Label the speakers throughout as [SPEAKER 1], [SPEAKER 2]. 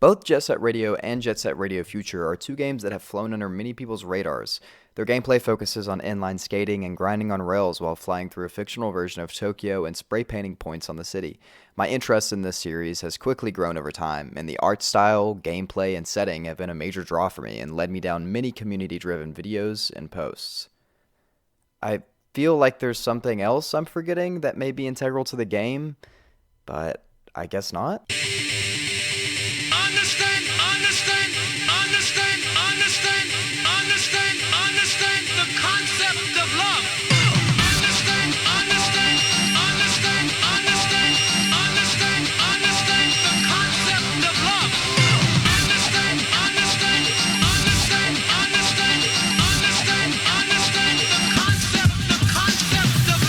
[SPEAKER 1] Both Jet Set Radio and Jet Set Radio Future are two games that have flown under many people's radars. Their gameplay focuses on inline skating and grinding on rails while flying through a fictional version of Tokyo and spray painting points on the city. My interest in this series has quickly grown over time, and the art style, gameplay, and setting have been a major draw for me and led me down many community-driven videos and posts. I feel like there's something else I'm forgetting that may be integral to the game, but I guess not.
[SPEAKER 2] Understand the concept of love. Understand the concept of love. Understand the concept of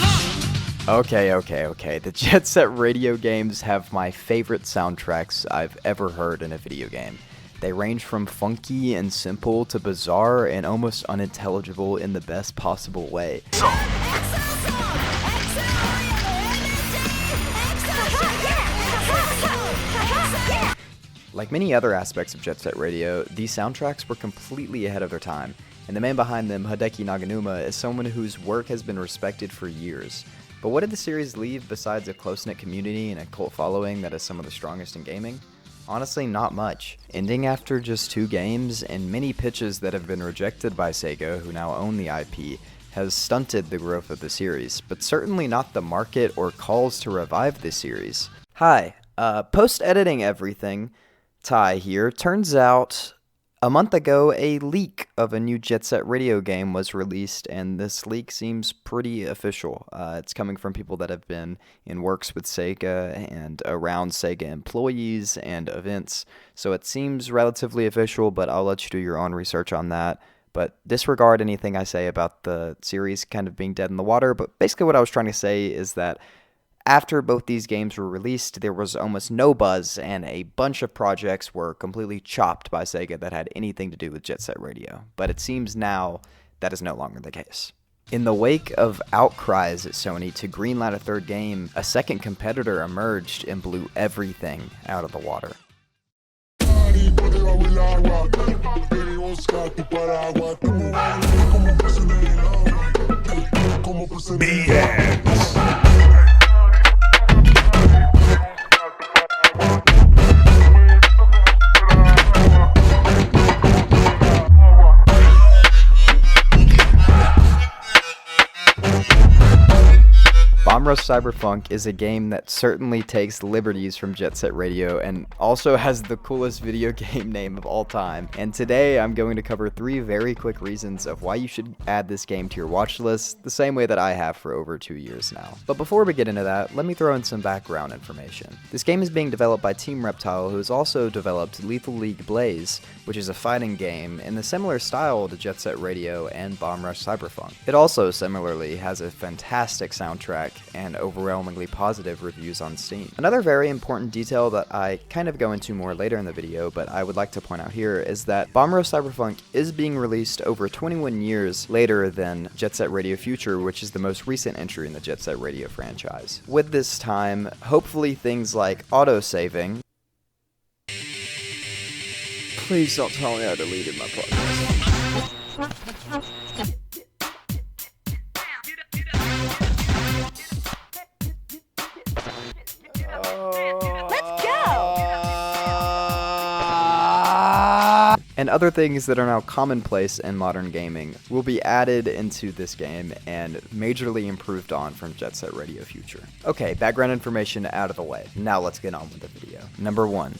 [SPEAKER 2] love.
[SPEAKER 1] Okay. The Jet Set Radio games have my favorite soundtracks I've ever heard in a video game. They range from funky and simple to bizarre and almost unintelligible in the best possible way. Like many other aspects of Jet Set Radio, these soundtracks were completely ahead of their time, and the man behind them, Hideki Naganuma, is someone whose work has been respected for years. But what did the series leave besides a close-knit community and a cult following that is some of the strongest in gaming? Honestly, not much. Ending after just 2 games and many pitches that have been rejected by Sega, who now own the IP, has stunted the growth of the series, but certainly not the market or calls to revive this series. Hi, post-editing everything, Ty here. Turns out, a month ago, a leak of a new Jet Set Radio game was released, and this leak seems pretty official. It's coming from people that have been in works with Sega and around Sega employees and events, so it seems relatively official, but I'll let you do your own research on that. But disregard anything I say about the series kind of being dead in the water, but basically what I was trying to say is that after both these games were released, there was almost no buzz, and a bunch of projects were completely chopped by Sega that had anything to do with Jet Set Radio. But it seems now that is no longer the case. In the wake of outcries at Sony to greenlight a third game, a second competitor emerged and blew everything out of the water. Cyberfunk is a game that certainly takes liberties from Jet Set Radio and also has the coolest video game name of all time. And today I'm going to cover 3 very quick reasons of why you should add this game to your watch list, the same way that I have for over 2 years now. But before we get into that, let me throw in some background information. This game is being developed by Team Reptile, who has also developed Lethal League Blaze, which is a fighting game in the similar style to Jet Set Radio and Bomb Rush Cyberfunk. It also similarly has a fantastic soundtrack and overwhelmingly positive reviews on Steam. Another very important detail that I kind of go into more later in the video, but I would like to point out here, is that Bomb Rush Cyberfunk is being released over 21 years later than Jet Set Radio Future, which is the most recent entry in the Jet Set Radio franchise. With this time, hopefully things like auto-saving. Please don't tell me I deleted my progress. And other things that are now commonplace in modern gaming will be added into this game and majorly improved on from Jet Set Radio Future. Okay, background information out of the way. Now let's get on with the video. Number 1.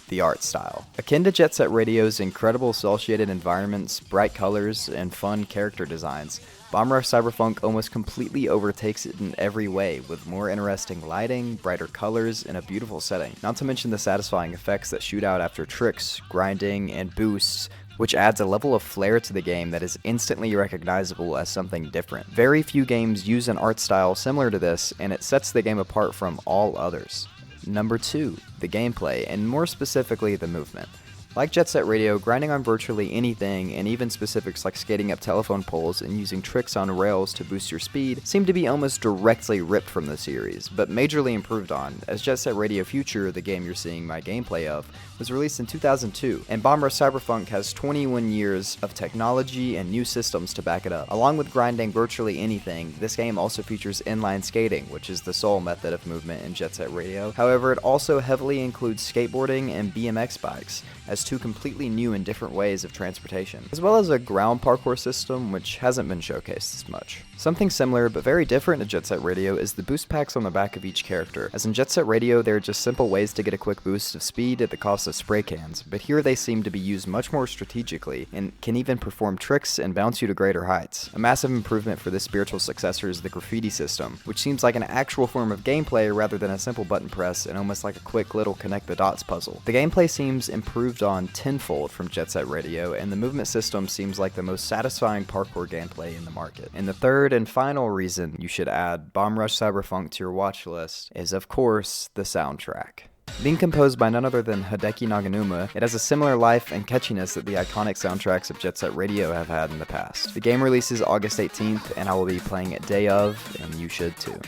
[SPEAKER 1] The art style. Akin to Jet Set Radio's incredible cel-shaded environments, bright colors, and fun character designs, Bomb Rush Cyberfunk almost completely overtakes it in every way, with more interesting lighting, brighter colors, and a beautiful setting. Not to mention the satisfying effects that shoot out after tricks, grinding, and boosts, which adds a level of flair to the game that is instantly recognizable as something different. Very few games use an art style similar to this, and it sets the game apart from all others. Number 2, the gameplay, and more specifically the movement. Like Jet Set Radio, grinding on virtually anything, and even specifics like skating up telephone poles and using tricks on rails to boost your speed, seem to be almost directly ripped from the series, but majorly improved on, as Jet Set Radio Future, the game you're seeing my gameplay of, was released in 2002, and Bomb Rush Cyberfunk has 21 years of technology and new systems to back it up. Along with grinding virtually anything, this game also features inline skating, which is the sole method of movement in Jet Set Radio. However, it also heavily includes skateboarding and BMX bikes, as two completely new and different ways of transportation, as well as a ground parkour system which hasn't been showcased as much. Something similar but very different to Jet Set Radio is the boost packs on the back of each character, as in Jet Set Radio they are just simple ways to get a quick boost of speed at the cost of spray cans, but here they seem to be used much more strategically and can even perform tricks and bounce you to greater heights. A massive improvement for this spiritual successor is the graffiti system, which seems like an actual form of gameplay rather than a simple button press and almost like a quick little connect the dots puzzle. The gameplay seems improved on tenfold from Jet Set Radio, and the movement system seems like the most satisfying parkour gameplay in the market. And the third and final reason you should add Bomb Rush Cyberfunk to your watch list is, of course, the soundtrack. Being composed by none other than Hideki Naganuma, it has a similar life and catchiness that the iconic soundtracks of Jet Set Radio have had in the past. The game releases August 18th, and I will be playing it day of, and you should too.